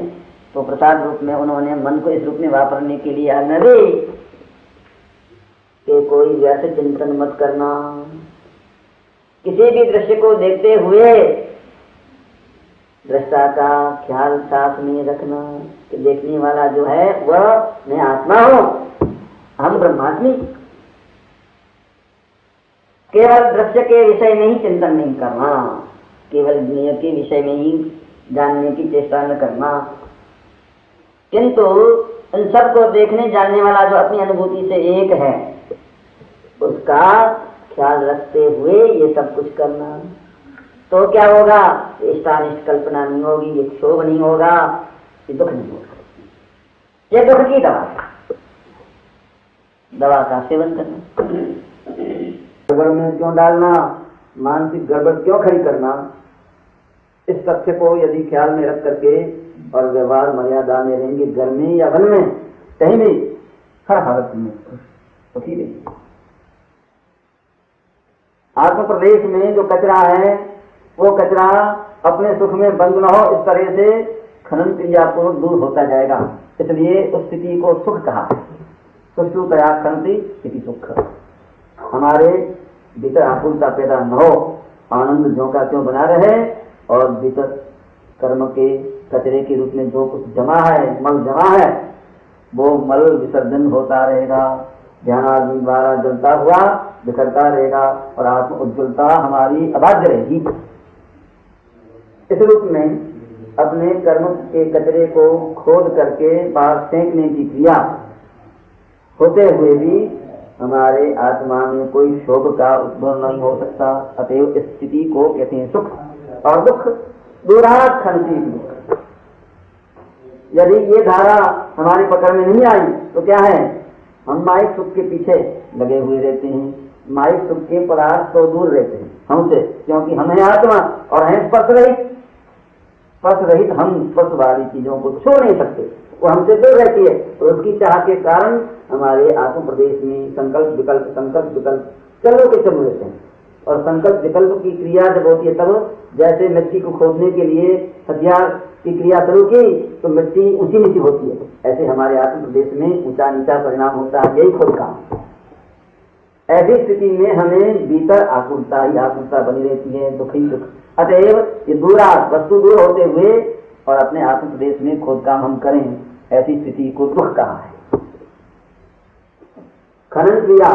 तो प्रसाद रूप में उन्होंने मन को इस रूप में वापरने के लिए आज्ञा दी कि कोई व्यर्थ चिंतन मत करना, किसी भी दृश्य को देखते हुए दृष्टा का ख्याल साथ में रखना कि देखने वाला जो है वह मैं आत्मा हूं, हम ब्रह्मात्मी। केवल दृश्य के विषय में ही चिंतन नहीं करना, केवल ज्ञेय के विषय में ही जानने की चेष्टा न करना, किंतु इन सब को देखने जानने वाला जो अपनी अनुभूति से एक है उसका ख्याल रखते हुए ये सब कुछ करना। तो क्या होगा? इष्टानिष्ट कल्पना नहीं होगी, ये क्षोभ नहीं होगा, ये दुख नहीं होगा। ये दुख की दवा का सेवन करना। गड़बड़ में क्यों डालना? मानसिक गड़बड़ क्यों खड़ी करना, इस तथ्य को यदि ख्याल में रख करके और व्यवहार मर्यादा में रहेंगे, घर में या वन में, कहीं भी, हर हालत में सुखी रहेंगे। आत्म प्रदेश में जो कचरा है वो कचरा अपने सुख में बंद न हो, इस तरह से खनन क्रिया को दूर होता जाएगा। इसलिए उस स्थिति को सुख कहा। सुष्ठु तया खनति इति सुख। हमारे भीतर आकुलता पैदा न हो, आनंद ज्यों का त्यों बना रहे, और भीतर कर्म के कचरे के रूप में जो कुछ जमा है, मल जमा है, वो मल विसर्जन होता रहेगा, ध्यानाग्नि द्वारा जलता हुआ बिखरता रहेगा और आत्म उज्ज्वलता हमारी अबाध्य रहेगी। इस रूप में अपने कर्म के कचरे को खोद करके बाहर फेंकने की क्रिया होते हुए भी हमारे आत्मा में कोई शोभ का उद्भव नहीं हो सकता। अतएव इस स्थिति को कहते हैं सुख। और दुख दूरात खनती दुख। यदि ये धारा हमारी पकड़ में नहीं आई तो क्या है, हम माइक सुख के पीछे लगे हुए रहते हैं। माइक सुख के पदार्थ तो दूर रहते हैं हमसे, क्योंकि हम हैं आत्मा और हैं स्पर्श रहित। स्पर्श रहित हम स्पर्श वाली चीजों को छू नहीं सकते, वो हमसे दूर रहती है। तो उसकी चाह के कारण हमारे आत्म प्रदेश में संकल्प विकल्प चलो के चल रहते हैं। और संकल्प विकल्प की क्रिया जब होती है, तब जैसे मिट्टी को खोदने के लिए हथियार की क्रिया शुरू की तो मिट्टी ऊंची नीची होती है, ऐसे हमारे आत्म प्रदेश में ऊंचा नीचा परिणाम होता है। यही खोद काम। ऐसी स्थिति में हमें भीतर आकुलता ही आकुलता बनी रहती है, दुख ही दुख। अतएव ये दूरा वस्तु दूर होते हुए और अपने आत्म प्रदेश में खोद काम हम करें, ऐसी स्थिति को दुख कहा है। खनन क्रिया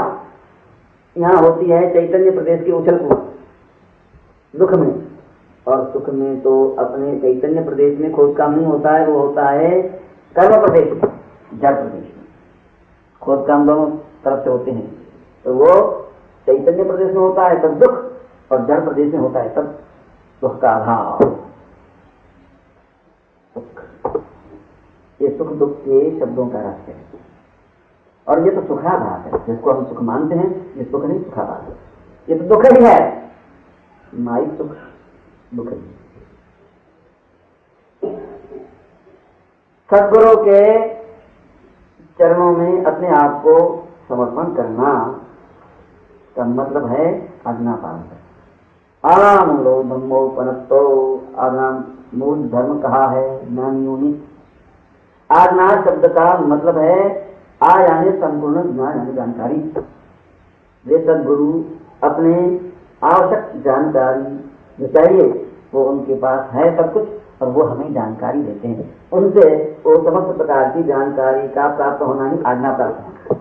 यहाँ होती है चैतन्य प्रदेश के उछल कूद दुख में, और सुख में तो अपने चैतन्य प्रदेश में खोद काम नहीं होता है, वो होता है कर्म प्रदेश में, जड़ प्रदेश में। खोद काम दोनों तरफ से होते हैं। तो वो चैतन्य प्रदेश में होता है तब दुख, और जड़ प्रदेश में होता है तब दुख का अभाव। ये सुख दुख के शब्दों का रहस्य है। और ये तो सुखाभास है, जिसको हम सुख मानते हैं, ये सुख नहीं सुखाभास है, ये तो दुख ही है। माइक सुख दुख ही। सद्गुरु के चरणों में अपने आप को समर्पण करना का मतलब है आज्ञा पालन। आराम लो धम्मोपनतो, आज्ञा मूल धर्म कहा है ज्ञानियों ने। आज्ञा शब्द का मतलब है आ यानी संपूर्ण ज्ञान यानी जानकारी। वे सद्गुरु अपने आवश्यक जानकारी जो चाहिए वो उनके पास है सब कुछ, और वो हमें जानकारी देते हैं। उनसे वो समस्त प्रकार की जानकारी का प्राप्त होना ही आज्ञा प्राप्त होना।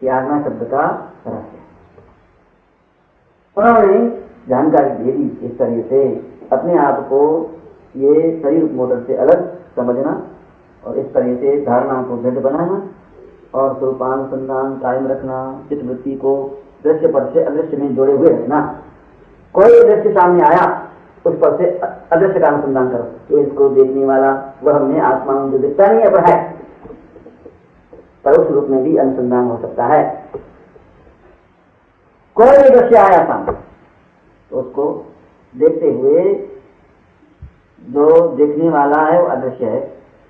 ये आज्ञा शब्द का रहस्य। उन्होंने जानकारी दे दी इस तरह से अपने आप को ये शरीर मोटर से अलग समझना, और इस तरह से धारणाओं को दृढ़ बनाना और स्वरूपानुसंधान कायम रखना, चित्तवृत्ति को दृश्य पर से अदृश्य में जोड़े हुए रखना। कोई दृश्य सामने आया उस पर से अदृश्य का अनुसंधान करो, तो इसको देखने वाला वह हमें आत्मा में जो दिखता नहीं है वह है, पर उस रूप में भी अनुसंधान हो सकता है। कोई भी दृश्य आया सामने तो उसको देखते हुए जो देखने वाला है वो अदृश्य है,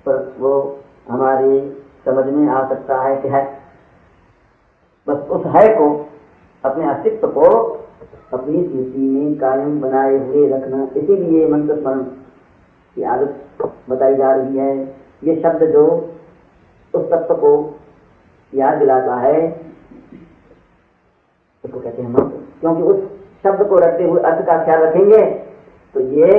पर वो हमारी समझ में आ सकता है कि है। बस उस है को, अपने अस्तित्व को अपनी स्मृति में कायम बनाए हुए रखना। इसीलिए मंत्र स्मरण की आदत बताई जा रही है। ये शब्द जो उस तत्व को याद दिलाता है उसको कहते हैं मंत्र। क्योंकि उस शब्द को रखते हुए अर्थ का ख्याल रखेंगे तो ये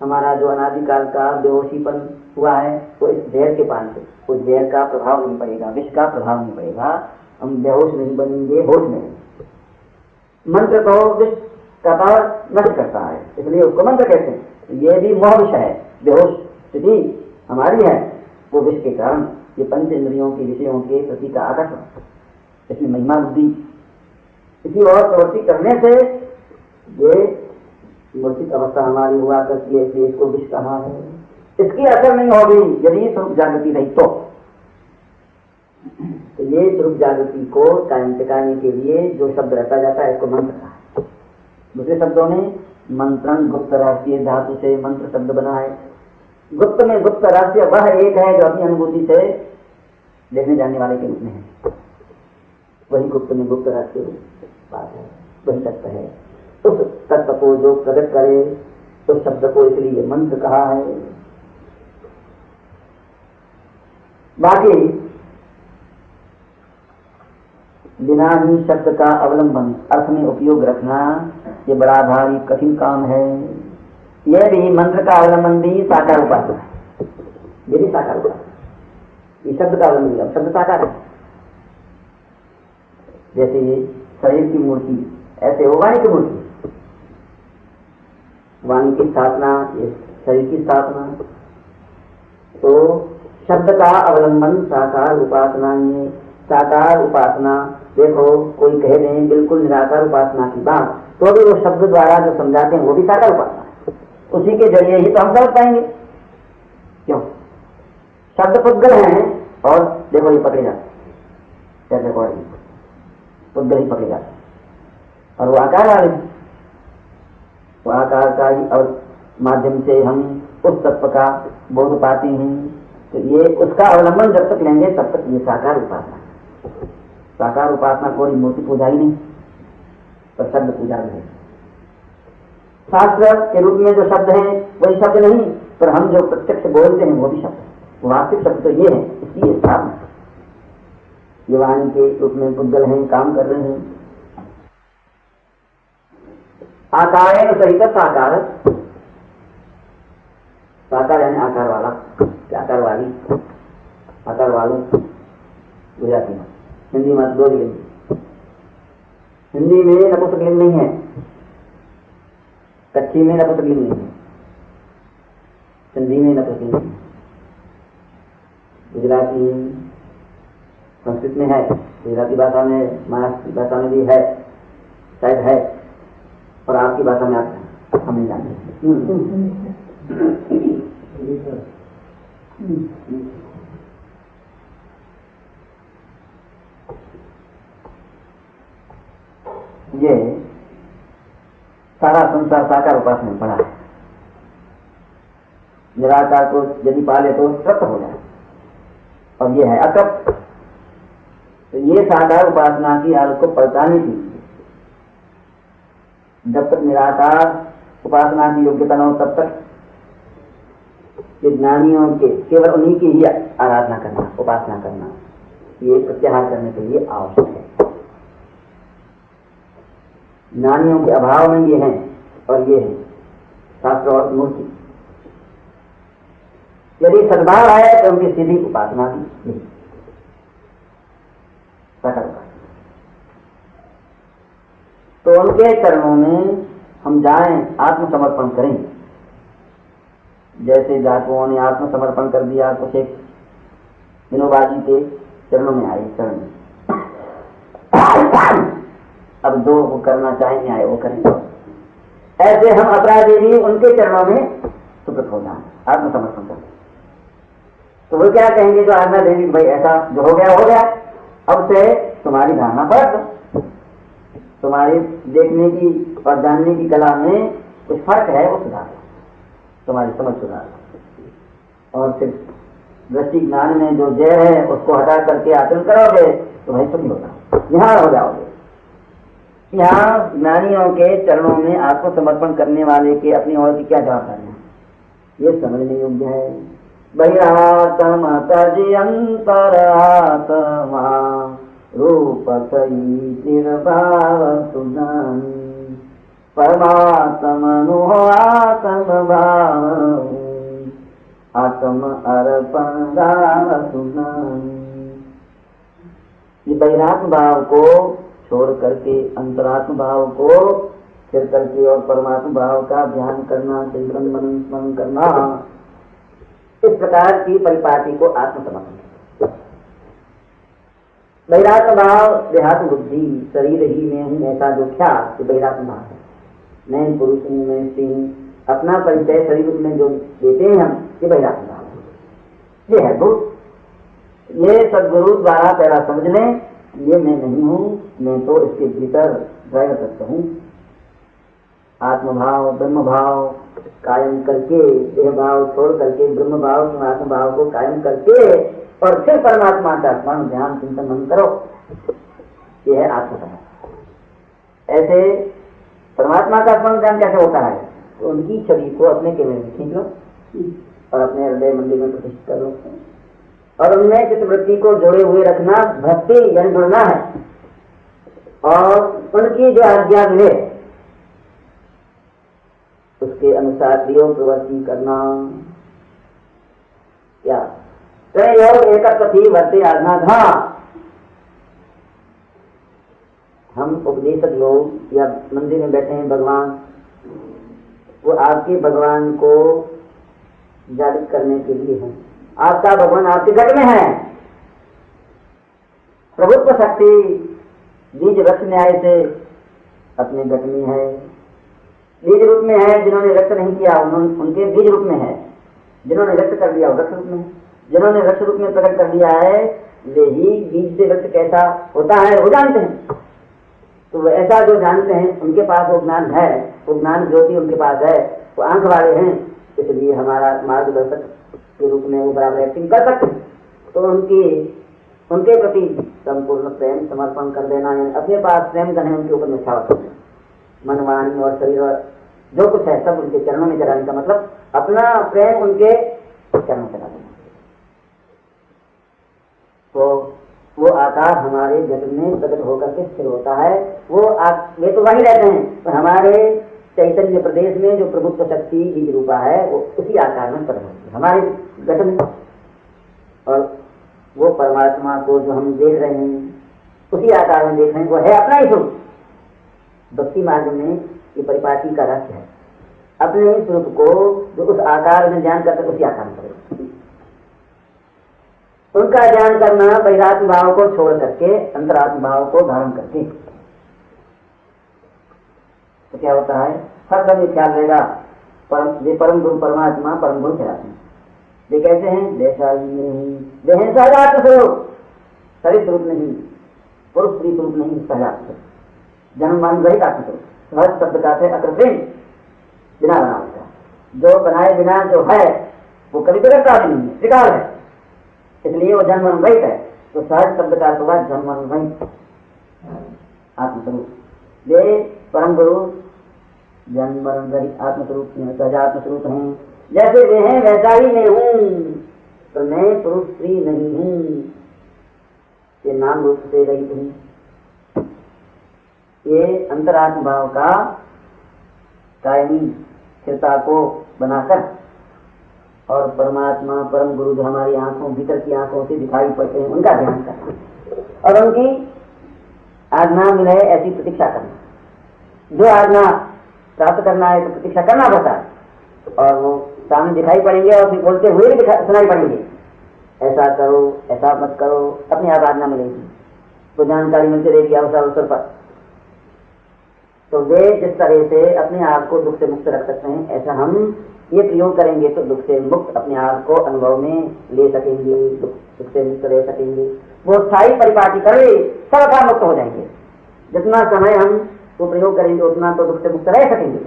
हमारा जो अनादिकाल का बेहोशीपन हुआ है वो इस जहर के पान से, उस जहर का प्रभाव नहीं पड़ेगा, विष का प्रभाव नहीं पड़ेगा, हम बेहोश नहीं बनेंगे, होश में। मंत्र तो विष का पावर नष्ट करता है, इसलिए उसको मंत्र कहते हैं। ये भी मोह विष है, बेहोश स्थिति हमारी है वो विष के कारण। ये पंच इंद्रियों के विषयों के प्रति का आकर्षण, इसमें महिमा बुद्धि, इसी और प्रवृत्ति करने से ये मूर्तिक अवस्था हमारी हुआ करती है, इसलिए इसको विष कहा है। इसकी असर नहीं होगी यदि स्वरूप जागृति रही तो। तो ये स्वरूप जागृति को कायम टिकाने के लिए जो शब्द रखा जाता है इसको मंत्र कहा है। दूसरे शब्दों में मंत्रन गुप्त राष्ट्रीय धातु से मंत्र शब्द बना है। गुप्त में गुप्त राष्ट्रीय वह एक है जो अपनी अनुभूति से देखने जाने वाले के रूप में है, वही गुप्त में गुप्त राष्ट्रीय बात है, वही तत्व है। उस तत्व को जो प्रकट करे उस शब्द को इसलिए मंत्र कहा है। बाकी बिना ही शब्द का अवलंबन अर्थ में उपयोग रखना ये बड़ा भारी कठिन काम है। यह भी मंत्र का अवलंबन भी साकार उपासना है, ये भी साकार उपासना। ये शब्द का अवलंबन, शब्द साकार है। जैसे ये शरीर की मूर्ति, ऐसे वो वाणी की मूर्ति, वाणी की स्थापना, ये शरीर की स्थापना। तो शब्द का अवलंबन साकार उपासना है। साकार उपासना देखो, कोई कह दें बिल्कुल निराकार उपासना की बात, तो भी वो शब्द द्वारा जो समझाते हैं वो भी साकार उपासना है। उसी के जरिए ही तो हम समझ पाएंगे। क्यों? शब्द पुद्गल हैं और देखो ये पकड़े जाते हैं, पुद्गल ही पकड़े जाते हैं, और वो आकार वाले, वो आकार का ही और माध्यम से हम उस तत्व का बोध पाते हैं। तो ये उसका अवलंबन जब तक लेंगे तब तक ये साकार उपासना। साकार उपासना कोई मूर्ति पूजा ही नहीं, पर शब्द पूजा भी है। शास्त्र के रूप में जो शब्द हैं वही शब्द नहीं, पर हम जो प्रत्यक्ष बोलते हैं वो भी शब्द है। वास्तविक शब्द तो ये है, इसलिए स्थापना। ये वाणी के रूप में पुद्गल हैं, काम कर रहे हैं। आकार सहित साकार, साकार यानी आकार वाला, आकार वाली, आकार वालों, गुजराती में। हिंदी में दो लिंग, हिंदी में नपुंसकलिंग नहीं है, कच्छी में नपुंसकलिंग नहीं है, सिंधी में नपुंसकलिंग नहीं है, गुजराती संस्कृत में है, गुजराती भाषा में, महाराष्ट्र भाषा में भी है, शायद है, और आपकी भाषा में आप हम नहीं जानते। ये सारा संसार साकार उपासना में पड़ा है। निराकार को यदि पाले तो तृप्त हो जाए, और ये है अतृप्त। तो ये साकार उपासना की हालत को पहचानी थी। जब तक निराकार उपासना की योग्यता न हो तब तक ज्ञानियों के केवल उन्हीं की ही आराधना करना, उपासना करना, ये प्रत्याहार करने के लिए आवश्यक है। ज्ञानियों के अभाव में ये है, और ये है शास्त्र और मूर्ति। यदि सद्भाव आए तो उनकी सीधी उपासना भी नहीं, साकार उपासना। तो उनके चरणों में हम जाएं, आत्मसमर्पण करें। जैसे डाकुओं ने आत्मसमर्पण कर दिया, कुछ एक विनोबा जी के चरणों में आए, चरण में। अब जो वो करना चाहेंगे आए वो करें। ऐसे हम अपराधी भी उनके चरणों में सुकृत हो जाए, आत्मसमर्पण करें। तो वो क्या कहेंगे, जो आज्ञा देंगे भाई ऐसा जो हो गया, अब से तुम्हारी धारणा पलट दो, तुम्हारी देखने की और जानने की कला में कुछ फर्क है वो सुधार, तुम्हारी समझ सुधार। और फिर दृष्टि ज्ञान में जो जय है उसको हटा करके आचरण करोगे तो भाई सुखी होगा, यहाँ हो जाओगे। यहाँ ज्ञानियों के चरणों में आत्मसमर्पण करने वाले के अपनी और की क्या जवाबदारी है, ये समझने योग्य है। बहिरात्म तजि अंतरात्मा रूप सही निर्भाव सुनानी परमात्मनु आत्म भाव आत्म अर्पण दान सुनानी। ये बहिरात्म भाव को छोड़ करके अंतरात्म भाव को स्थिर करके और परमात्मा भाव का ध्यान करना, चिंतन मनन स्मरण करना, इस प्रकार की परिपाटी को आत्मसमर्पण। बहिरात्म भाव देहात्म बुद्धि, शरीर ही में हूँ ऐसा जो ख्याल, तो बहिरात्म भाव है। मैं पुरुष हूँ, मैं स्त्री हूँ, अपना परिचय शरीर में जो देते हैं हम, ये बहिरात्म भाव है। ये है भूत। ये सदगुरु द्वारा पहला समझ लें, ये मैं नहीं हूँ, मैं तो इसके भीतर ड्राइवर तत्व हूँ। आत्मभाव ब्रह्म भाव कायम करके, देह भाव छोड़ करके ब्रह्म भाव आत्म भाव को कायम करके और फिर परमात्मा का स्मरण ध्यान चिंतन मन करो, ये है आत्मभाव। ऐसे परमात्मा का स्मरण ध्यान कैसे होता है? तो उनकी छवि को अपने केंद्र में खींच लो और अपने हृदय मंदिर में प्रतिष्ठित कर लो और उनमें चित्तवृत्ति को जोड़े हुए रखना, भक्ति यानी जुड़ना है और उनकी जो आज्ञा मिले उसके अनुसार प्रयोग प्रवृत्ति करना। क्या योग एकत्वथी वर्ते आज्ञा। हम उपदेशक लोग या मंदिर में बैठे हैं भगवान, वो आपके भगवान को जागृत करने के लिए है। आपका भगवान आपके घट में है। प्रभुत्व शक्ति बीज वृक्ष न्याय से अपने घट में है, बीज रूप में है। जिन्होंने व्यक्त नहीं किया उनके बीज रूप में है, जिन्होंने व्यक्त कर दिया वृक्ष रूप में है। जिन्होंने वृक्ष रूप में प्रकट कर दिया है वे ही बीज से वृक्ष कैसा होता है वो जानते हैं। तो ऐसा जो जानते हैं उनके पास वो ज्ञान है, वो ज्ञान ज्योति उनके पास है, वो आंख वाले हैं, इसलिए हमारा मार्गदर्शक के रूप में वो बराबर एक्टिंग कर सकते हैं। तो उनके प्रति संपूर्ण प्रेम समर्पण कर देना है, अपने पास प्रेम करने, उनके ऊपर निछावर करना, मन वाणी और शरीर और जो कुछ है सब उनके चरणों में चढ़ाने का मतलब अपना प्रेम उनके चरणों में चढ़ा देना। तो वो आकार हमारे जगत में प्रकट होकर के स्थिर होता है। वे तो वहीं रहते हैं, तो हमारे चैतन्य प्रदेश में जो प्रभुत्व शक्ति बीज रूपा है वो उसी आकार में प्रकट होती है हमारे गठन में। और वो परमात्मा को जो हम देख रहे हैं उसी आकार में देख रहे हैं, वो है अपना ही स्वरूप। भक्ति मार्ग में ये परिपाटी का रहस्य है, अपने ही स्वरूप को जो उस आकार में ध्यान करते उसी आकार में करें। उनका ध्यान करना बहिरात्म भाव को छोड़ करके अंतरात्म भाव को धारण करके, तो क्या होता है? हर समय ख्याल रहेगा परम गुरु परमात्मा परम गुरु कहलाते हैं। वे कैसे हैं? देह सहजात स्वरूप, शरीर स्वरूप नहीं, पुरुष स्त्री स्वरूप नहीं, सहजात स्वरूप, जन्म मन रहित आत्म स्वरूप। सहज शब्द का है अकृत्रिम, बिना बना होता, जो बनाए बिना जो है वो कभी बिगड़ता भी नहीं है, त्रिकाल है, इसलिए वो जन्म मन रहित है। तो सहज शब्द का हुआ जन्म मन रहित आत्मस्वरूप। वे परम गुरु जन्म मरण रहित आत्मस्वरूप सहजात्म स्वरूप हैं। जैसे वे हैं वैसा ही मैं हूँ, तो मैं पुरुष स्त्री नहीं हूँ, ये नाम रूप से रहित हूँ। ये अंतरात्म भाव का कायमी स्थिरता को बनाकर और परमात्मा परम गुरु जो हमारी आंखों भीतर की आंखों से दिखाई पड़ते हैं उनका ध्यान करना और उनकी आज्ञा मिले ऐसी प्रतीक्षा करना। जो आज्ञा प्राप्त करना है तो प्रतीक्षा करना पड़ता है और वो सामने दिखाई पड़ेंगे और फिर बोलते हुए भी सुनाई पड़ेंगे, ऐसा करो ऐसा मत करो, अपनी आप आज्ञा मिलेगी, तो जानकारी मिलती रहेगी अवसर अवसर पर। तो वे जिस तरह से अपने आप को दुख से मुक्त रख सकते हैं, ऐसा हम ये प्रयोग करेंगे तो दुख से मुक्त अपने आप को अनुभव में ले सकेंगे, दुख से मुक्त रह सकेंगे। वो स्थायी परिपाटी करे सर्वथा मुक्त हो जाएंगे। जितना समय हम वो प्रयोग करेंगे उतना तो दुख से मुक्त रह सकेंगे।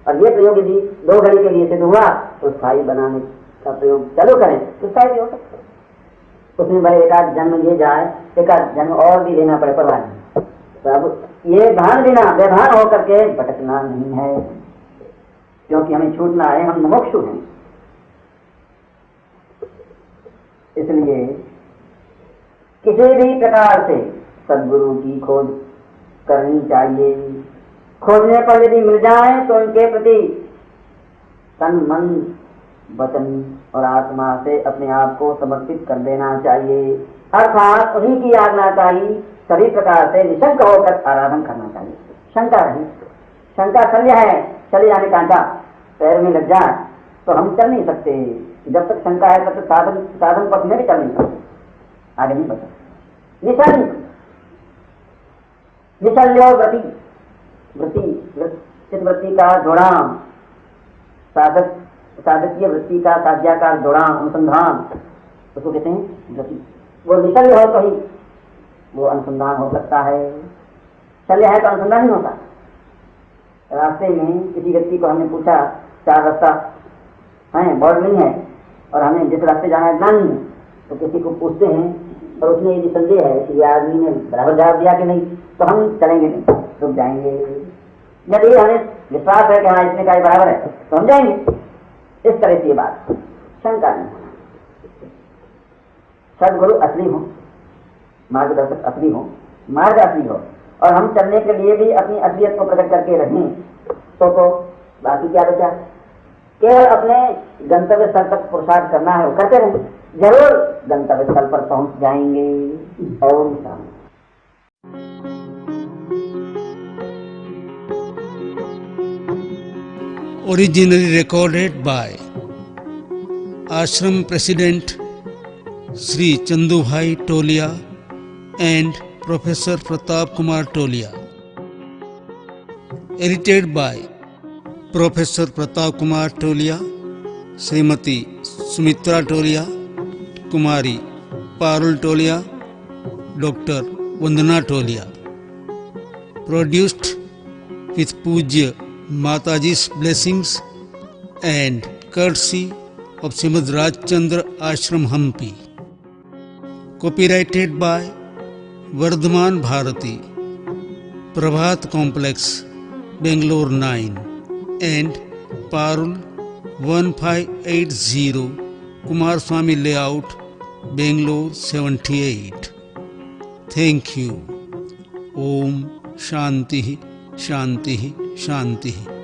और ये प्रयोग यदि 2 घड़ी के लिए सिद्ध हुआ तो स्थायी बनाने का प्रयोग चालू करें तो स्थायी हो सकता है। उसमें भले एक आध जन्म ये जाए, एक आध जन्म और भी लेना पड़े, परवाह नहीं। तो अब ये भान बिना व्यवहार होकर के भटकना नहीं है, क्योंकि हमें छूटना है, हम मुमुक्षु हैं। इसलिए किसी भी प्रकार से सद्गुरु की खोज करनी चाहिए। खोजने पर यदि मिल जाए तो उनके प्रति तन मन वचन और आत्मा से अपने आप को समर्पित कर देना चाहिए, अर्थात उन्हीं की आज्ञा का ही सभी प्रकार से निशंक होकर आराधन करना चाहिए। शंका नहीं, शंका शल्य है, चले जाने कांटा पैर में लग जाए तो हम चल नहीं सकते। जब तक शंका है तब तक साधन पथ में भी चल नहीं सकते, आगे नहीं बढ़ सकते। निशंक निशल्यो वृत्ति का जोड़ाम, साधकीय वृत्ति का साध्याकार जोड़ाम अनुसंधान, उसको कहते हैं गति। वो निश्चल्य हो तो ही वो अनुसंधान हो सकता है, शल्य है तो अनुसंधान नहीं होता। रास्ते में किसी व्यक्ति को हमने पूछा, 4 रास्ता है, बोर्ड नहीं है, और हमें जिस रास्ते जाना है ज्ञान नहीं है, तो किसी को पूछते हैं और उसने यदि संदेह है कि ये आदमी ने बराबर जवाब दिया कि नहीं, तो हम चलेंगे नहीं, रुक जाएंगे। यदि हमें विश्वास है कि हाँ इसने कहा बराबर है तो हम जाएंगे। इस तरह से ये बात, शंका नहीं होना। सदगुरु असली हो, मार्गदर्शक असली हो, मार्ग असली हो, और हम चलने के लिए भी अपनी असलियत को प्रकट करके रहें तो बाकी क्या बचा। केवल अपने गंतव्य स्थल तक पुरुषार्थ करना है, वो करते रहें, जरूर गंतव्य स्थल पर पहुंच जाएंगे। और Originally recorded by Ashram President Sri Chandubhai Tolia and Professor Pratap Kumar Tolia. Edited by Professor Pratap Kumar Tolia, Srimati Sumitra Tolia, Kumari Parul Tolia, Dr. Vandana Tolia. Produced with Pujya Mataji's blessings and courtesy of Srimad Rajchandra Ashram Hampi. Copyrighted by Vardhaman Bharati, Prabhat Complex, Bangalore 9 and Parul 1580 Kumarswamy Layout, Bangalore 78. Thank you. Om Shanti Shanti Shanti.